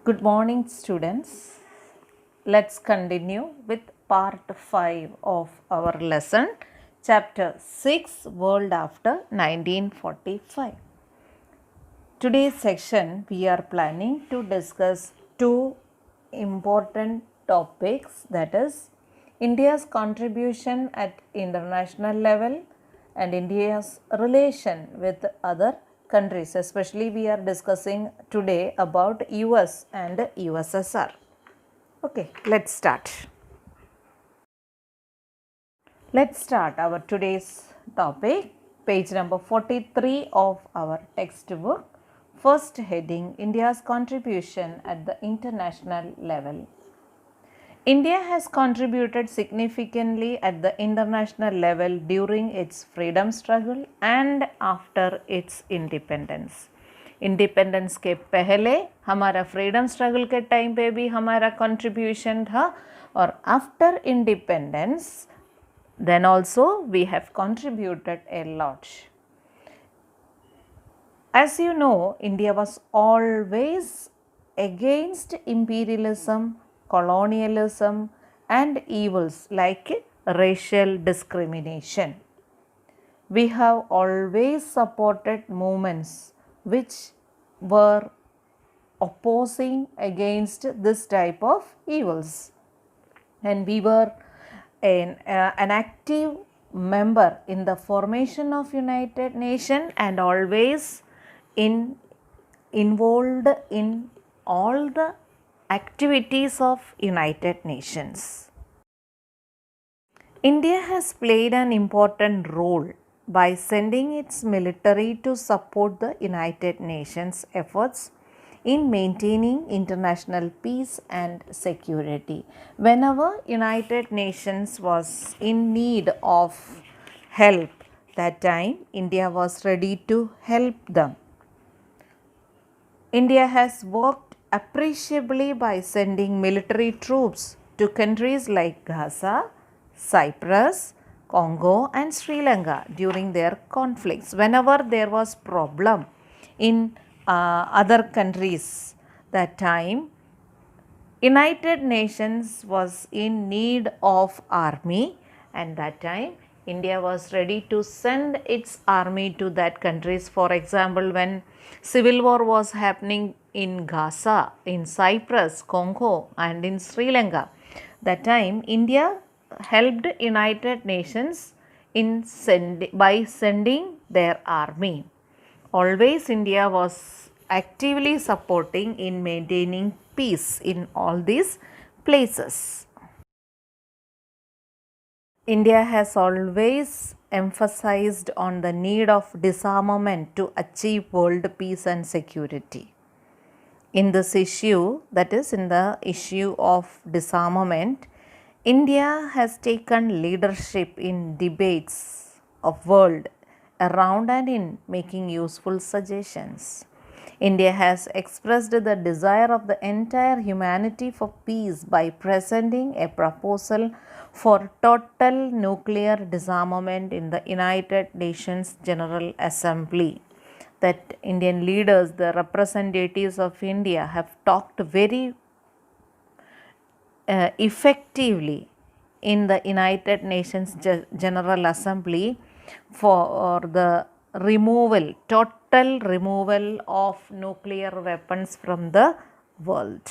Good morning, students. Let's continue with part 5 of our lesson, chapter 6, World After 1945. Today's section, we are planning to discuss two important topics, that is India's contribution at international level and India's relation with other countries. Especially we are discussing today about US and USSR. Okay, let's start. Let's start our today's topic, page number 43 of our textbook. First heading, India's contribution at the international level. India has contributed significantly at the international level during its freedom struggle and after its independence. Independence के पहले हमारा freedom struggle के time पे भी हमारा contribution था और after independence then also we have contributed a lot. As you know, India was always against imperialism, colonialism and evils like racial discrimination. We have always supported movements which were opposing against this type of evils, and we were an active member in the formation of United Nations and always involved in all the activities of United Nations. India has played an important role by sending its military to support the United Nations efforts in maintaining international peace and security. Whenever United Nations was in need of help, that time India was ready to help them. India has worked appreciably by sending military troops to countries like Gaza, Cyprus, Congo and Sri Lanka during their conflicts. Whenever there was problem in other countries, that time United Nations was in need of army, and that time India was ready to send its army to that countries. For example, when civil war was happening in Gaza, in Cyprus, Congo and in Sri Lanka, that time India helped United Nations in by sending their army. Always India was actively supporting in maintaining peace in all these places. India has always emphasized on the need of disarmament to achieve world peace and security. In this issue, that is in the issue of disarmament, India has taken leadership in debates of world around and in making useful suggestions. India has expressed the desire of the entire humanity for peace by presenting a proposal for total nuclear disarmament in the United Nations General Assembly. That Indian leaders, the representatives of India, have talked very effectively in the United Nations General Assembly for the total removal of nuclear weapons from the world.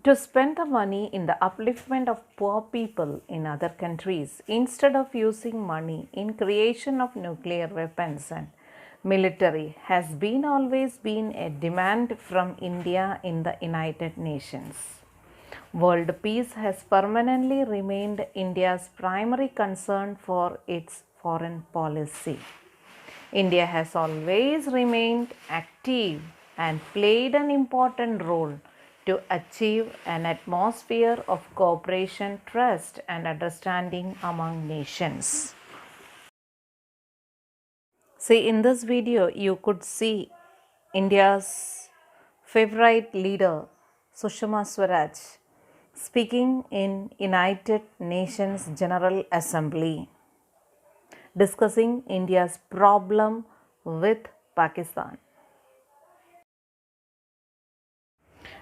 To spend the money in the upliftment of poor people in other countries instead of using money in creation of nuclear weapons and military has always been a demand from India in the United Nations. World peace has permanently remained India's primary concern for its foreign policy. India has always remained active and played an important role to achieve an atmosphere of cooperation, trust and understanding among nations. See, in this video, you could see India's favorite leader, Sushma Swaraj, speaking in United Nations General Assembly, discussing India's problem with Pakistan.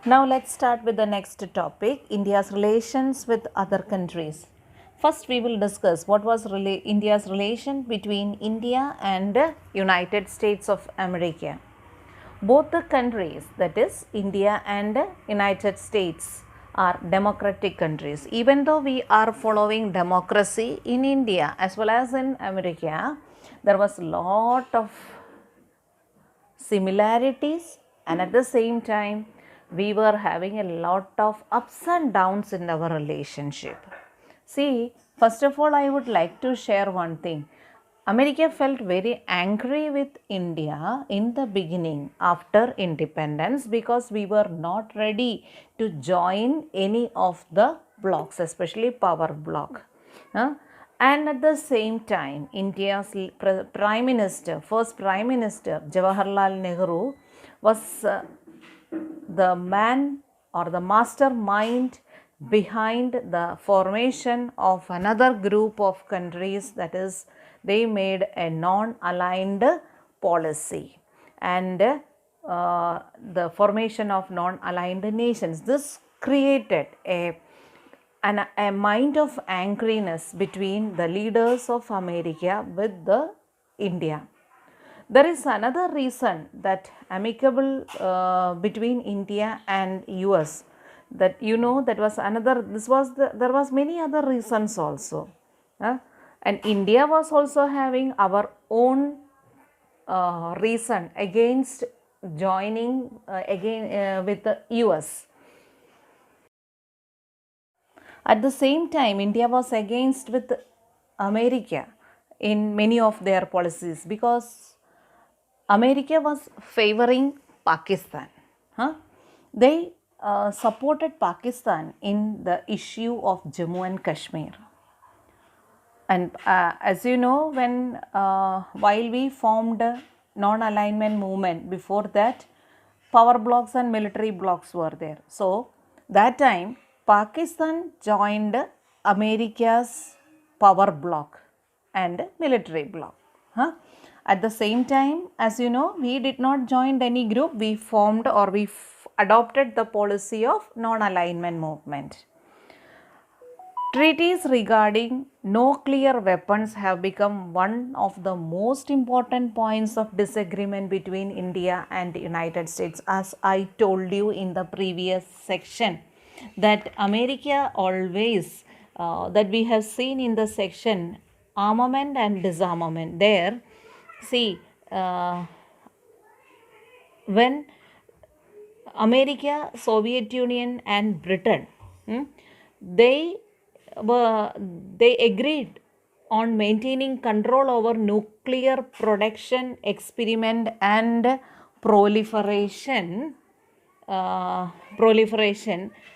Now let's start with the next topic, India's relations with other countries. First we will discuss what was India's relation between India and United States of America. Both the countries, that is India and United States, are democratic countries. Even though we are following democracy in India as well as in America, there was a lot of similarities, and at the same time we were having a lot of ups and downs in our relationship. See, first of all, I would like to share one thing. America felt very angry with India in the beginning after independence because we were not ready to join any of the blocs, especially power bloc. And at the same time, India's Prime Minister, first Prime Minister, Jawaharlal Nehru, was the man or the mastermind behind the formation of another group of countries, that is, they made a non-aligned policy and the formation of non-aligned nations. This created a mind of angriness between the leaders of America with the India. There is another reason that amicable between India and US, that that was another, there was many other reasons also. And India was also having our own reason against joining with the US. At the same time, India was against with America in many of their policies because America was favoring Pakistan. They supported Pakistan in the issue of Jammu and Kashmir. And as you know, when while we formed non-alignment movement, before that power blocks and military blocks were there. So that time Pakistan joined America's power bloc and military bloc. At the same time, as you know, we did not join any group. We formed or we adopted the policy of non-alignment movement. Treaties regarding nuclear weapons have become one of the most important points of disagreement between India and the United States. As I told you in the previous section, that America always, that we have seen in the section armament and disarmament. There, see, when America, Soviet Union and Britain, they agreed on maintaining control over nuclear production, experiment and proliferation,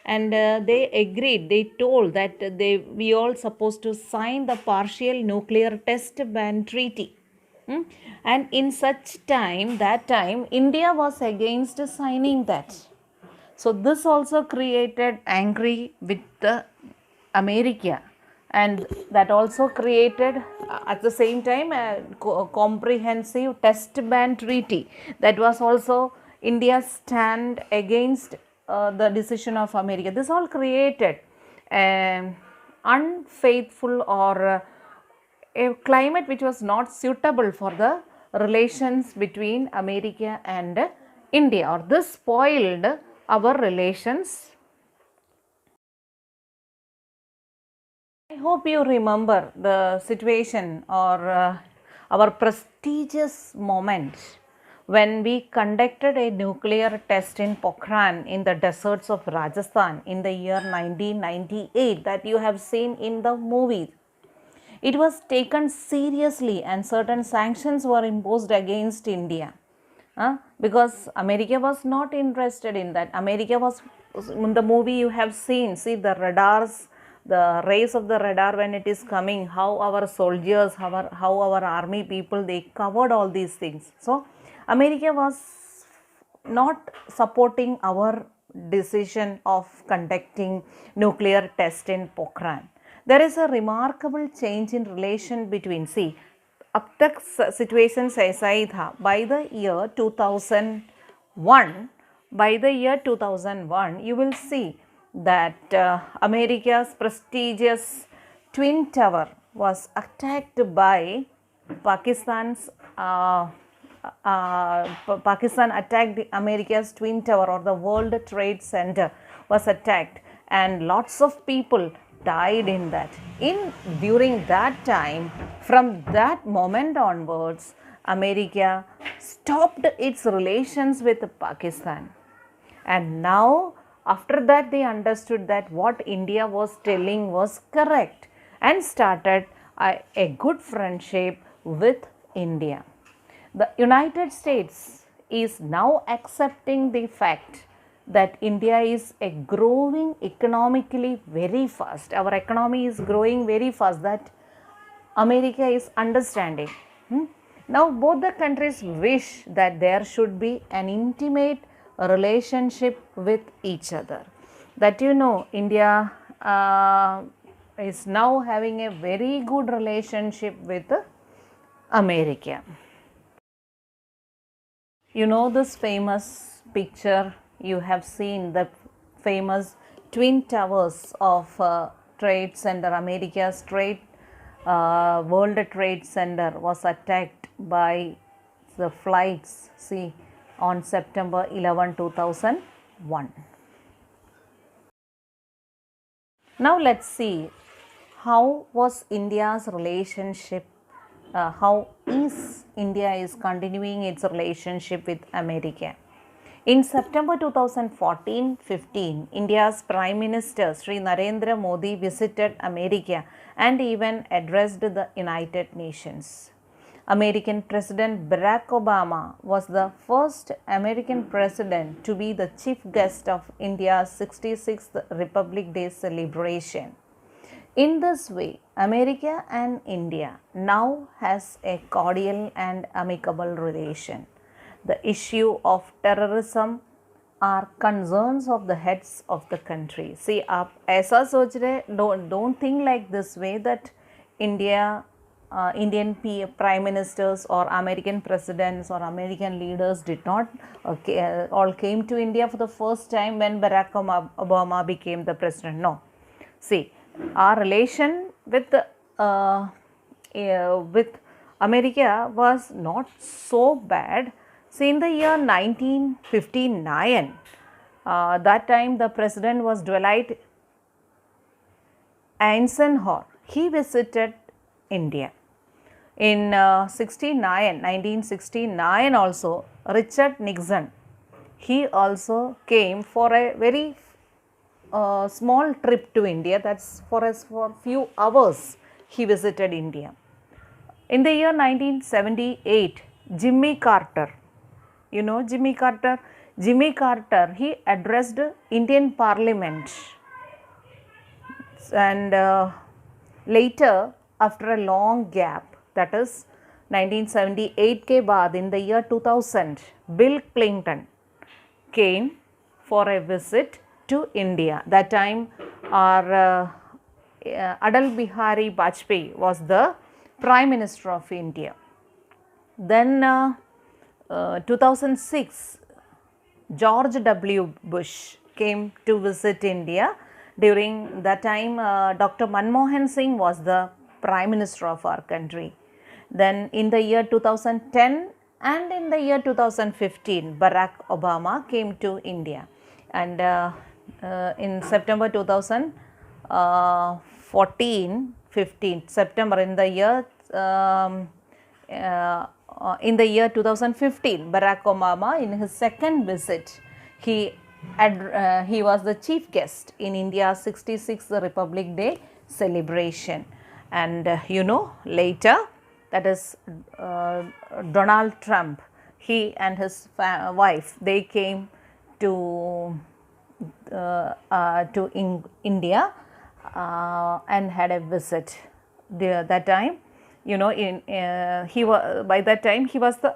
and they agreed, they told that we all supposed to sign the partial nuclear test ban treaty. And in such time, that time India was against signing that. So this also created angry with the America, and that also created at the same time a comprehensive test ban treaty. That was also India's stand against the decision of America. This all created unfaithful or a climate which was not suitable for the relations between America and India, or this spoiled our relations. I hope you remember the situation or our prestigious moment when we conducted a nuclear test in Pokhran in the deserts of Rajasthan in the year 1998 that you have seen in the movie. It was taken seriously and certain sanctions were imposed against India because America was not interested in that. America was, in the movie you have seen, see the radars, the rays of the radar when it is coming, how our soldiers, how our army people, they covered all these things. So America was not supporting our decision of conducting nuclear test in Pokhran. There is a remarkable change in relation between, see, अब तक situations ऐसा ही था. By the year 2001, by the year 2001, you will see that America's prestigious Twin Tower was attacked by Pakistan's Pakistan attacked America's Twin Tower, or the World Trade Center was attacked, and lots of people died in that. During that time, from that moment onwards, America stopped its relations with Pakistan. And now, after that, they understood that what India was telling was correct and started a good friendship with India. The United States is now accepting the fact that India is a growing economically very fast. Our economy is growing very fast. That America is understanding. Now both the countries wish that there should be an intimate relationship with each other. That India is now having a very good relationship with America. You know this famous picture, you have seen the famous Twin Towers of Trade Center, America's World Trade Center was attacked by the flights, see, on September 11, 2001. Now let's see how was India's relationship, how is India is continuing its relationship with America. In September 2014-15, India's Prime Minister Sri Narendra Modi visited America and even addressed the United Nations. American President Barack Obama was the first American president to be the chief guest of India's 66th Republic Day celebration. In this way, America and India now has a cordial and amicable relation. The issue of terrorism are concerns of the heads of the country. See, aisa soch rahe, don't think like this way that Indian prime ministers or American presidents or American leaders did not all came to India for the first time when Barack Obama became the president. No. See, our relation with America was not so bad. See, in the year 1959, that time the president was Dwight Eisenhower. He visited India. In 1969 also, Richard Nixon, he also came for a very small trip to India. That's for a few hours he visited India. In the year 1978, Jimmy Carter, you know Jimmy Carter? Jimmy Carter, he addressed Indian Parliament, and later, after a long gap, that is 1978 ke baad, in the year 2000, Bill Clinton came for a visit to India. That time our Atal Bihari Vajpayee was the Prime Minister of India. Then 2006, George W. Bush came to visit India. During that time, Dr. Manmohan Singh was the Prime Minister of our country. Then in the year 2010 and in the year 2015, Barack Obama came to India. And in September 2014-15, September in the year 2015, Barack Obama, in his second visit, he was the chief guest in India's 66th Republic Day celebration. And later, that is Donald Trump, he and his wife, they came to India and had a visit. That time, by that time he was the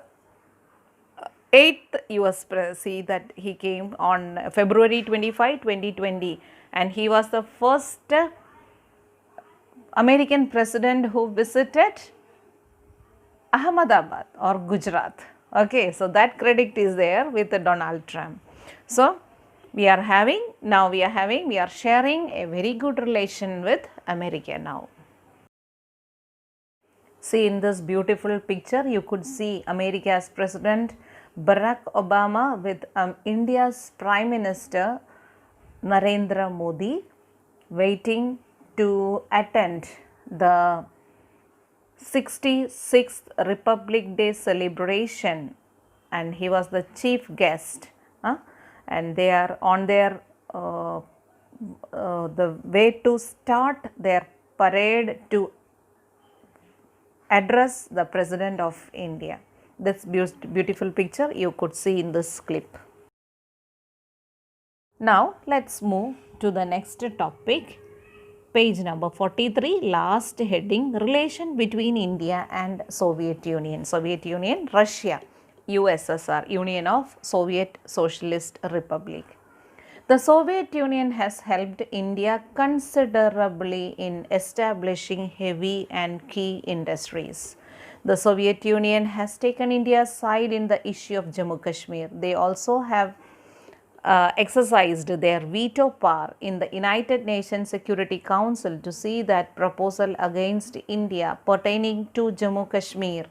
8th US presidency that he came on February 25, 2020, and he was the first American president who visited Ahmedabad or Gujarat. Okay, so that credit is there with Donald Trump. So, we are sharing a very good relation with America now. See, in this beautiful picture, you could see America's President Barack Obama with India's Prime Minister Narendra Modi waiting to attend the 66th Republic Day celebration, and he was the chief guest. And they are on their the way to start their parade to address the President of India. This beautiful picture you could see in this clip. Now let's move to the next topic. Page number 43, last heading, relation between India and Soviet Union. Soviet Union, Russia, USSR, Union of Soviet Socialist Republic. The Soviet Union has helped India considerably in establishing heavy and key industries. The Soviet Union has taken India's side in the issue of Jammu Kashmir. They also have exercised their veto power in the United Nations Security Council to see that proposal against India pertaining to Jammu Kashmir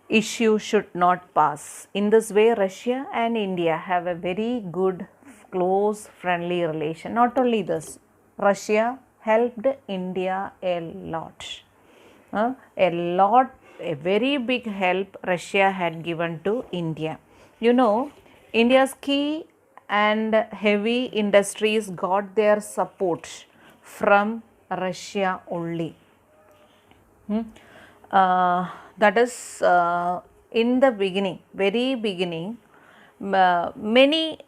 issue should not pass. In this way, Russia and India have a very good, close, friendly relation. Not only this, Russia helped India a lot. A very big help Russia had given to India. You know, India's key and heavy industries got their support from Russia only. That is in the beginning, very beginning, many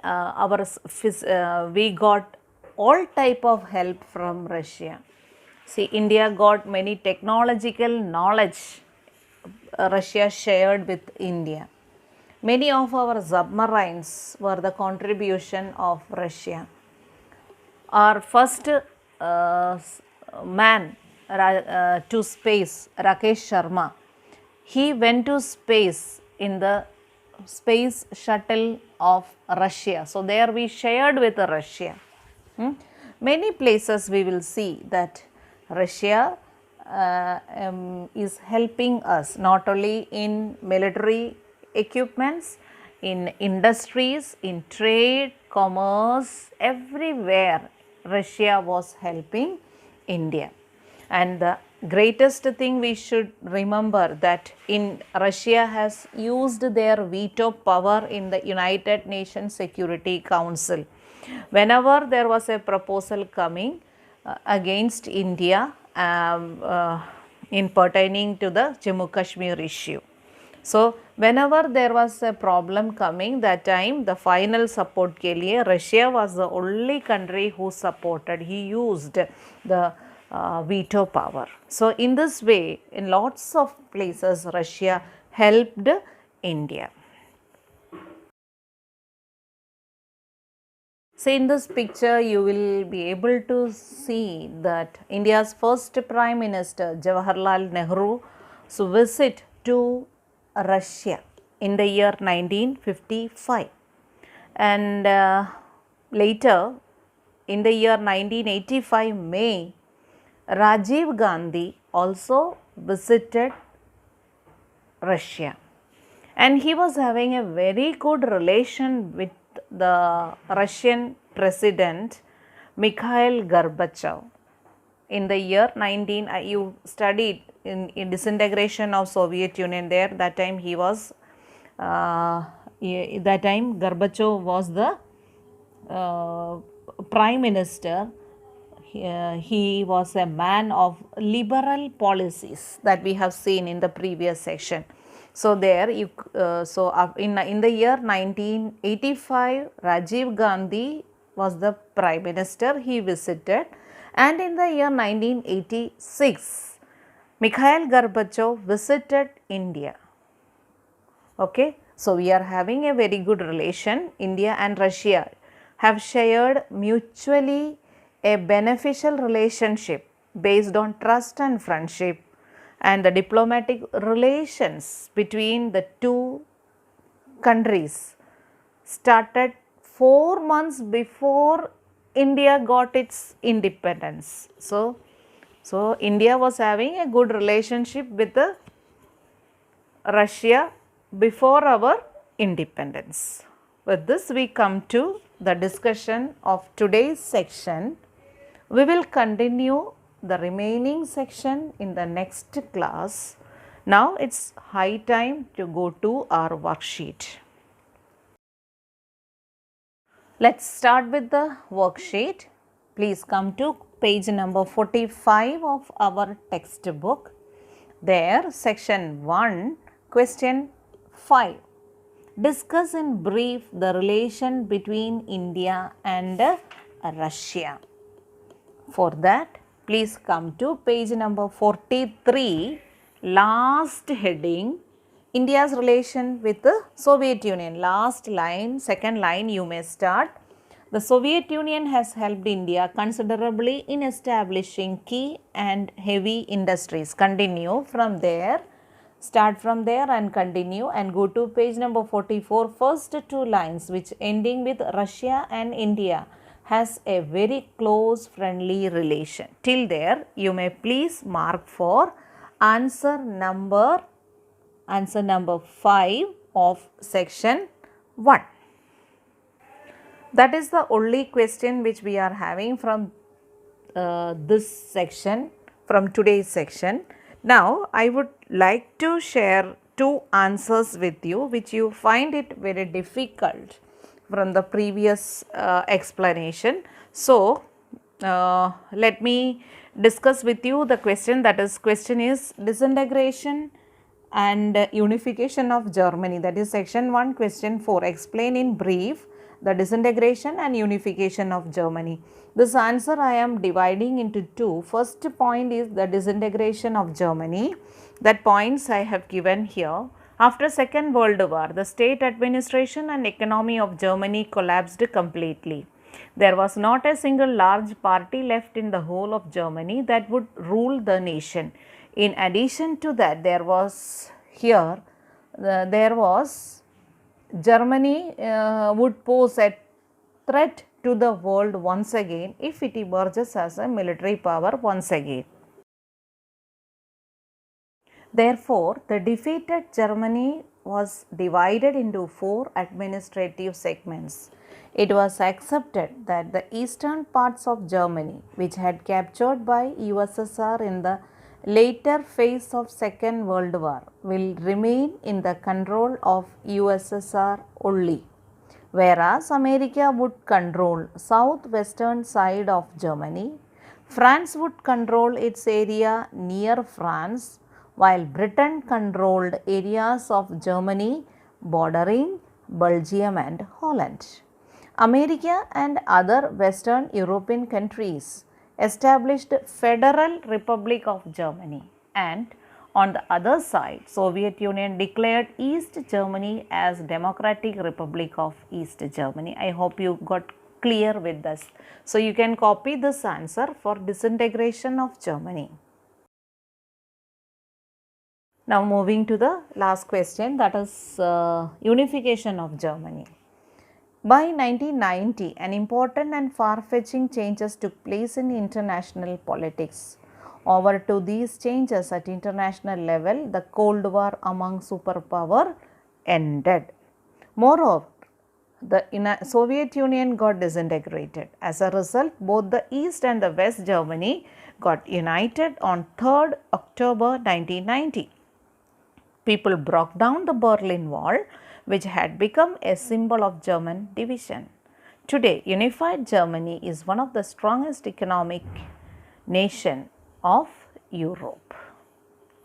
we got all type of help from Russia. See, India got many technological knowledge Russia shared with India. Many of our submarines were the contribution of Russia. Our first man to space, Rakesh Sharma, he went to space in the space shuttle of Russia. So, there we shared with Russia. Many places we will see that Russia is helping us not only in military equipments, in industries, in trade, commerce, everywhere Russia was helping India. And the greatest thing we should remember that in Russia has used their veto power in the United Nations Security Council. Whenever there was a proposal coming against India in pertaining to the Jammu Kashmir issue. So, whenever there was a problem coming, that time the final support ke liye Russia was the only country who supported. He used the veto power. So, in this way, in lots of places, Russia helped India. So, in this picture, you will be able to see that India's first Prime Minister, Jawaharlal Nehru's visit to Russia in the year 1955. And later, in the year 1985 May, Rajiv Gandhi also visited Russia, and he was having a very good relation with the Russian President Mikhail Gorbachev. In the year you studied in disintegration of Soviet Union there, that time he was, that time Gorbachev was the Prime Minister. He was a man of liberal policies that we have seen in the previous section. So, there you in the year 1985 Rajiv Gandhi was the Prime Minister, he visited, and in the year 1986 Mikhail Gorbachev visited India. Okay, so we are having a very good relation. India and Russia have shared mutually a beneficial relationship based on trust and friendship, and the diplomatic relations between the two countries started 4 months before India got its independence. So India was having a good relationship with the Russia before our independence. With this, we come to the discussion of today's section. We will continue the remaining section in the next class. Now it's high time to go to our worksheet. Let's start with the worksheet. Please come to page number 45 of our textbook. There, section 1, question 5. Discuss in brief the relation between India and Russia. For that, please come to page number 43, last heading, India's relation with the Soviet Union. Last line, second line you may start. The Soviet Union has helped India considerably in establishing key and heavy industries. Continue from there. Start from there and continue and go to page number 44. First two lines which ending with Russia and India has a very close friendly relation. Till there you may please mark for answer number 5 of section 1. That is the only question which we are having from this section, from today's section. Now, I would like to share two answers with you which you find it very difficult from the previous explanation. So, let me discuss with you the question, that is question is disintegration and unification of Germany, that is section 1 question 4. Explain in brief the disintegration and unification of Germany. This answer I am dividing into two. First point is the disintegration of Germany. That points I have given here. After Second World War, the state administration and economy of Germany collapsed completely. There was not a single large party left in the whole of Germany that would rule the nation. In addition to that, there was Germany would pose a threat to the world once again if it emerges as a military power once again. Therefore, the defeated Germany was divided into 4 administrative segments. It was accepted that the eastern parts of Germany, which had captured by USSR in the later phase of Second World War, will remain in the control of USSR only, whereas America would control southwestern side of Germany. France would control its area near France, while Britain controlled areas of Germany bordering Belgium and Holland. America and other Western European countries established Federal Republic of Germany, and on the other side, Soviet Union declared East Germany as Democratic Republic of East Germany. I hope you got clear with this. So you can copy this answer for disintegration of Germany. Now moving to the last question, that is unification of Germany. By 1990, an important and far-fetching changes took place in international politics. Over to these changes at international level, the Cold War among superpower ended. Moreover, the Soviet Union got disintegrated. As a result, both the East and the West Germany got united on 3rd October 1990. People broke down the Berlin Wall, which had become a symbol of German division. Today, unified Germany is one of the strongest economic nations of Europe.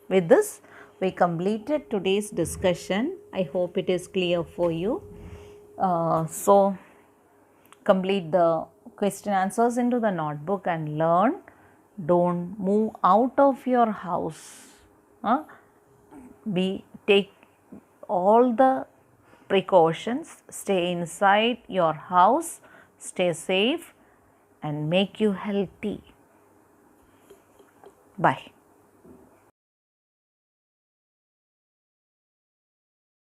With this, we completed today's discussion. I hope it is clear for you. So, complete the question answers into the notebook and learn. Don't move out of your house. Take all the precautions, stay inside your house, stay safe and make you healthy. Bye.